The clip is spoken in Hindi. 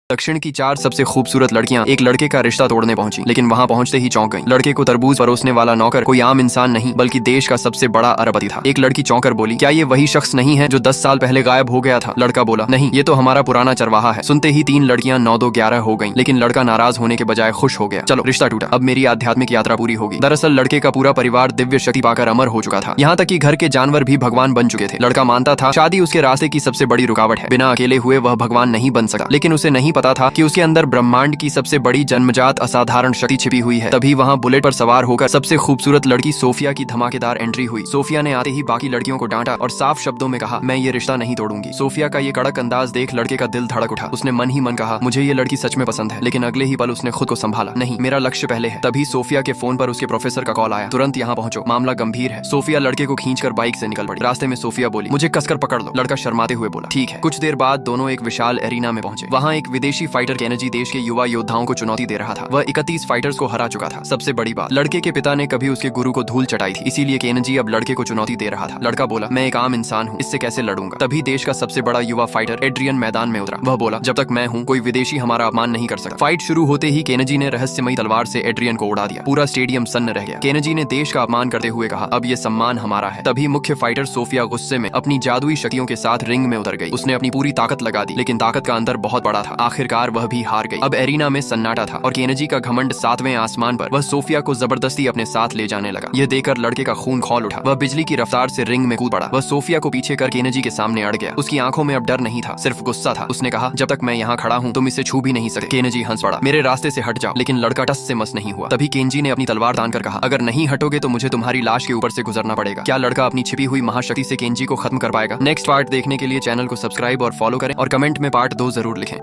दक्षिण की 4 सबसे खूबसूरत लड़कियां एक लड़के का रिश्ता तोड़ने पहुंची, लेकिन वहां पहुंचते ही चौंक गईं। लड़के को तरबूज परोसने वाला नौकर कोई आम इंसान नहीं बल्कि देश का सबसे बड़ा अरबपति था। एक लड़की चौंकर बोली, क्या ये वही शख्स नहीं है जो 10 साल पहले गायब हो गया था? लड़का बोला, नहीं, ये तो हमारा पुराना चरवाहा है। सुनते ही 3 लड़कियां 9-2-11 हो गईं, लेकिन लड़का नाराज होने के बजाय खुश हो गया। चलो, रिश्ता टूटा, अब मेरी आध्यात्मिक यात्रा पूरी होगी। दरअसल लड़के का पूरा परिवार दिव्य शक्ति पाकर अमर हो चुका था। यहाँ तक कि घर के जानवर भी भगवान बन चुके थे। लड़का मानता था शादी उसके रास्ते की सबसे बड़ी रुकावट है। बिना अकेले हुए वह भगवान नहीं बन सकता, लेकिन उसे नहीं पता था कि उसके अंदर ब्रह्मांड की सबसे बड़ी जन्मजात असाधारण शक्ति छिपी हुई है। तभी वहां बुलेट पर सवार होकर सबसे खूबसूरत लड़की सोफिया की धमाकेदार एंट्री हुई। सोफिया ने आते ही बाकी लड़कियों को डांटा और साफ शब्दों में कहा, मैं ये रिश्ता नहीं तोड़ूंगी। सोफिया का ये कड़क अंदाज देख लड़के का दिल धड़क उठा। उसने मन ही मन कहा, मुझे ये लड़की सच में पसंद है। लेकिन अगले ही पल उसने खुद को संभाला, नहीं, मेरा लक्ष्य पहले है। तभी सोफिया के फोन पर उसके प्रोफेसर का कॉल आया, तुरंत यहाँ पहुंचो, मामला गंभीर है। सोफिया लड़के को खींचकर बाइक से निकल पड़ी। रास्ते में सोफिया बोली, मुझे कसकर पकड़ लो। लड़का शर्माते हुए बोला, ठीक है। कुछ देर बाद दोनों एक विशाल एरिना में पहुंचे। वहाँ एक विदेशी फाइटर केनेजी देश के युवा योद्धाओं को चुनौती दे रहा था। वह 31 फाइटर्स को हरा चुका था। सबसे बड़ी बात, लड़के के पिता ने कभी उसके गुरु को धूल चटाई थी, इसीलिए केनेजी अब लड़के को चुनौती दे रहा था। लड़का बोला, मैं एक आम इंसान हूँ, इससे कैसे लड़ूंगा? तभी देश का सबसे बड़ा युवा फाइटर एड्रियन मैदान में उतरा। वह बोला, जब तक मैं हूँ कोई विदेशी हमारा अपमान नहीं कर सकता। फाइट शुरू होते ही केनेजी ने रहस्यमयी तलवार से एड्रियन को उड़ा दिया। पूरा स्टेडियम सन्न रह गया। केनेजी ने देश का अपमान करते हुए कहा, अब ये सम्मान हमारा है। तभी मुख्य फाइटर सोफिया गुस्से में अपनी जादुई शक्तियों के साथ रिंग में उतर गई। उसने अपनी पूरी ताकत लगा दी, लेकिन ताकत का अंतर बहुत बड़ा था। आखिरकार वह भी हार गई। अब एरिना में सन्नाटा था और केनेजी का घमंड 7वें आसमान पर। वह सोफिया को जबरदस्ती अपने साथ ले जाने लगा। यह देखकर लड़के का खून खौल उठा। वह बिजली की रफ्तार से रिंग में कूद पड़ा। वह सोफिया को पीछे कर केनेजी के सामने अड़ गया। उसकी आंखों में अब डर नहीं था, सिर्फ गुस्सा था। उसने कहा, जब तक मैं यहाँ खड़ा हूँ तुम इसे छू भी नहीं सकते। केनेजी हंस पड़ा, मेरे रास्ते से हट जाओ। लेकिन लड़का टस से मस नहीं हुआ। तभी केनेजी ने अपनी तलवार तानकर कहा, अगर नहीं हटोगे तो मुझे तुम्हारी लाश के ऊपर से गुजरना पड़ेगा। क्या लड़का अपनी छिपी हुई महाशक्ति से केनेजी को खत्म कर पाएगा? नेक्स्ट पार्ट देखने के लिए चैनल को सब्सक्राइब और फॉलो करें और कमेंट में पार्ट 2 जरूर लिखें।